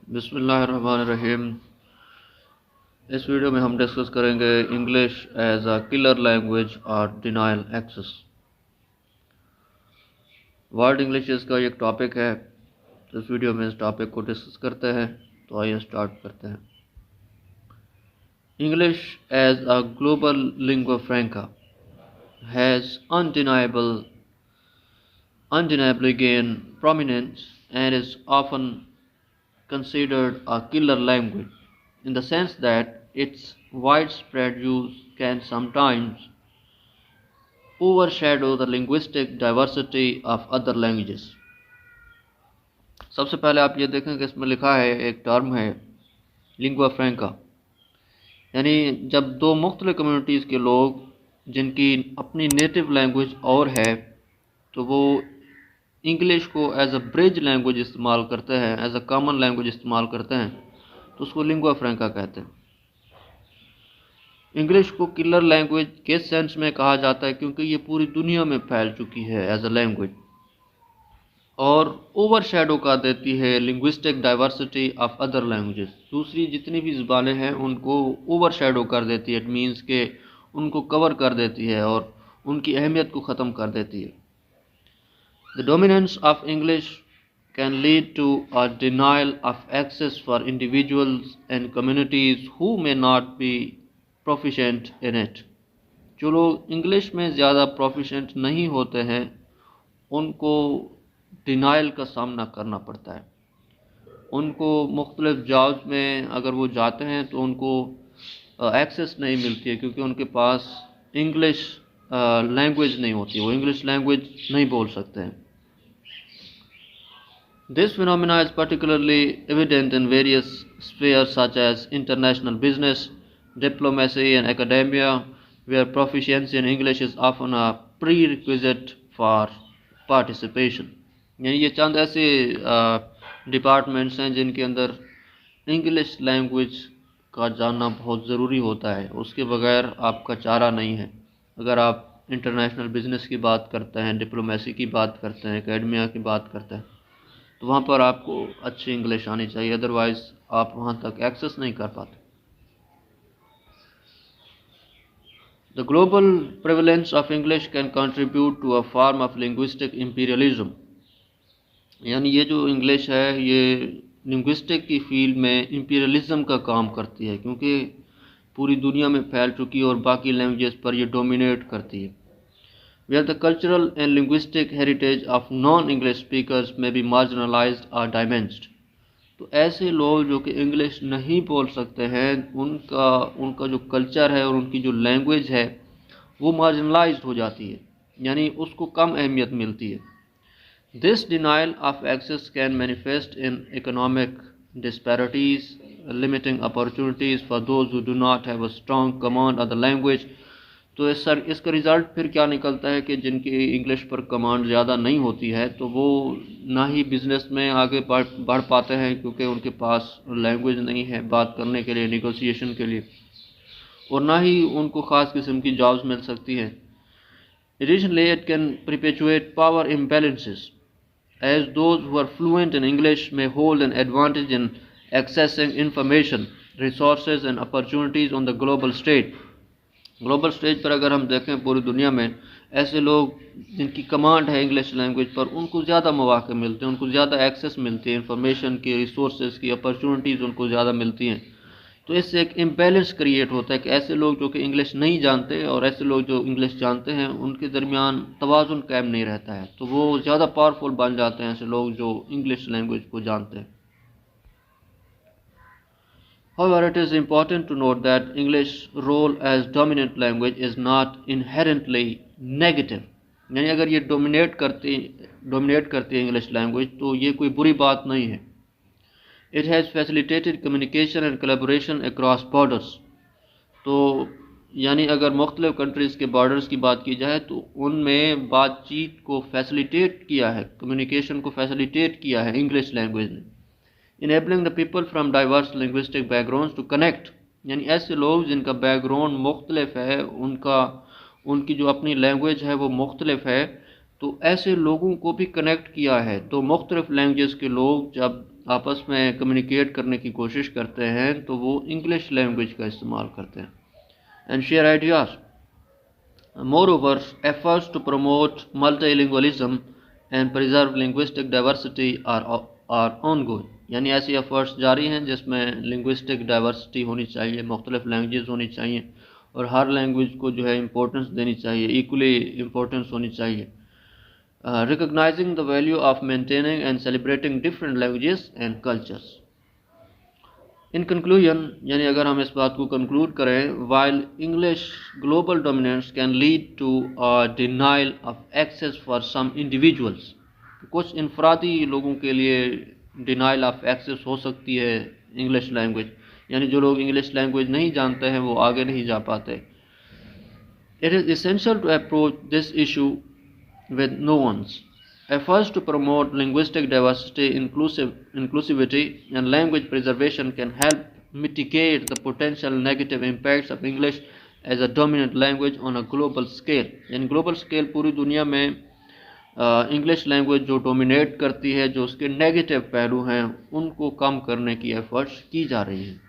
बिस्मिल्लाहिर्रहमानिर्रहीम। इस वीडियो में हम डिस्कस करेंगे English as a killer language और डिनायल एक्सेस। वर्ल्ड इंग्लिश इसका एक टॉपिक है। इस वीडियो में इस टॉपिक को डिस्कस करते हैं। तो आइए स्टार्ट करते हैं। English as a global lingua franca has undeniably gained prominence and is often considered a killer language in the sense that its widespread use can sometimes overshadow the linguistic diversity of other languages। सबसे पहले आप ये देखें कि इसमें लिखा है, एक टर्म है लिंगुआ फ्रैंका, यानी जब दो मुख्तलिफ कम्युनिटीज़ के लोग जिनकी अपनी नेटिव लैंग्वेज और है तो वो इंग्लिश को एज अ ब्रिज लैंग्वेज इस्तेमाल करते हैं, एज अ कॉमन लैंग्वेज इस्तेमाल करते हैं, तो उसको लिंगुआ फ्रैंका कहते हैं। इंग्लिश को किलर लैंग्वेज किस सेंस में कहा जाता है? क्योंकि ये पूरी दुनिया में फैल चुकी है एज अ लैंग्वेज और ओवर शेडो कर देती है linguistic diversity of other languages. दूसरी जितनी भी ज़बानें हैं उनको ओवर शेडो कर देती है। इट मीन्स के उनको कवर कर देती है और उनकी अहमियत को ख़त्म कर देती है। The dominance of English can lead to a denial of access for individuals and communities who may not be proficient in it। जो लोग इंग्लिश में ज़्यादा प्रोफिशेंट नहीं होते हैं उनको डिनाइल का सामना करना पड़ता है। उनको मुख्तलिफ जॉब्स में अगर वो जाते हैं तो उनको एक्सेस नहीं मिलती है क्योंकि उनके पास इंग्लिश लैंग्वेज नहीं होती, वो इंग्लिश लैंग्वेज नहीं बोल सकते हैं। This phenomena is particularly evident in various spheres such as international business, diplomacy and academia, where proficiency in English is often a prerequisite for participation। यानी ये चंद ऐसे डिपार्टमेंट्स हैं जिनके अंदर इंग्लिश लैंग्वेज का जानना बहुत ज़रूरी होता है, उसके बगैर आपका चारा नहीं है। अगर आप इंटरनेशनल बिजनेस की बात करते हैं, डिप्लोमेसी की बात करते हैं, एकेडमिया की बात करते हैं, तो वहाँ पर आपको अच्छी इंग्लिश आनी चाहिए, अदरवाइज़ आप वहाँ तक एक्सेस नहीं कर पाते। The global prevalence of English can contribute to a form of linguistic imperialism. यानी ये जो इंग्लिश है ये लिंग्विस्टिक की फील्ड में इम्पीरियलिज्म का काम करती है क्योंकि पूरी दुनिया में फैल चुकी है और बाकी लैंग्वेजेस पर ये डोमिनेट करती है। Where the cultural and linguistic heritage of non-English speakers may be marginalized or diminished। तो ऐसे लोग जो कि इंग्लिश नहीं बोल सकते हैं उनका जो कल्चर है और उनकी जो लैंग्वेज है वो मार्जिनलाइज्ड हो जाती है, यानी उसको कम अहमियत मिलती है। This denial of access can manifest in economic disparities, limiting opportunities for those who do not have a strong command of the language. तो इसका रिज़ल्ट फिर क्या निकलता है कि जिनकी इंग्लिश पर कमांड ज़्यादा नहीं होती है तो वो ना ही बिज़नेस में आगे बढ़ पाते हैं क्योंकि उनके पास लैंग्वेज नहीं है बात करने के लिए, नेगोशिएशन के लिए, और ना ही उनको ख़ास किस्म की जॉब्स मिल सकती हैं। Additionally it can perpetuate power imbalances as those who are fluent in English में hold an advantage in accessing information, resources and opportunities on the global stage. Global stage पर अगर हम देखें पूरी दुनिया में ऐसे लोग जिनकी कमांड है इंग्लिश लैंग्वेज पर उनको ज़्यादा मौक़े मिलते हैं, उनको ज़्यादा एक्सेस मिलती है, इंफॉर्मेशन की, रिसोर्सेज की, अपॉर्चुनिटीज़ उनको ज़्यादा मिलती हैं। तो इससे एक इम्बैलेंस क्रिएट होता है कि ऐसे लोग जो कि इंग्लिश नहीं जानते और ऐसे लोग जो इंग्लिश जानते हैं उनके दरमियान तवाज़ुन कायम नहीं रहता है, तो वो ज़्यादा पावरफुल बन जाते हैं ऐसे लोग जो इंग्लिश लैंग्वेज को जानते हैं। However, it is important to note that English's role as dominant language is not inherently negative। यानी अगर ये डोमिनेट करती है इंग्लिश लैंग्वेज तो ये कोई बुरी बात नहीं है। It has facilitated communication and collaboration across borders। तो यानी अगर मुख्तलिफ कंट्रीज़ के बॉर्डर्स की बात की जाए तो उनमें बातचीत को फैसिलिटेट किया है, कम्युनिकेशन को फैसिलिटेट किया है इंग्लिश लैंग्वेज ने। Enabling the people from diverse linguistic backgrounds to connect। यानी ऐसे लोग जिनका बैकग्राउंड मुख्तलिफ है, उनकी जो अपनी लैंग्वेज है वो मुख्तलिफ है, तो ऐसे लोगों को भी कनेक्ट किया है। तो मुख्तलिफ लैंग्वेज के लोग जब आपस में कम्युनिकेट करने की कोशिश करते हैं तो वो इंग्लिश लैंग्वेज का इस्तेमाल करते हैं। And share ideas. Moreover, efforts to promote multilingualism and preserve linguistic diversity are ongoing। यानी ऐसी एफर्ट्स जारी हैं जिसमें लिंग्विस्टिक डाइवर्सिटी होनी चाहिए, मुख्तलिफ लैंग्वेज होनी चाहिए और हर लैंग्वेज को जो है इम्पोर्टेंस देनी चाहिए, इक्वली इम्पोर्टेंस होनी चाहिए। Recognizing the value of maintaining and celebrating different languages and cultures। In conclusion, यानी अगर हम इस बात को कंक्लूड करें, while English global dominance can lead to a denial of access for some individuals, कुछ इनफरादी लोगों के लिए डिनाइल ऑफ एक्सेस हो सकती है इंग्लिश लैंग्वेज, यानी जो लोग इंग्लिश लैंग्वेज नहीं जानते हैं वो आगे नहीं जा पाते। It is essential to approach this issue with nuance। Efforts to promote linguistic diversity, inclusivity, and language preservation can help mitigate the potential negative impacts of English as a dominant language on a global scale। यानी global scale पूरी दुनिया में English language जो dominate करती है, जो उसके negative पहलू हैं, उनको कम करने की एफर्ट्स की जा रही हैं।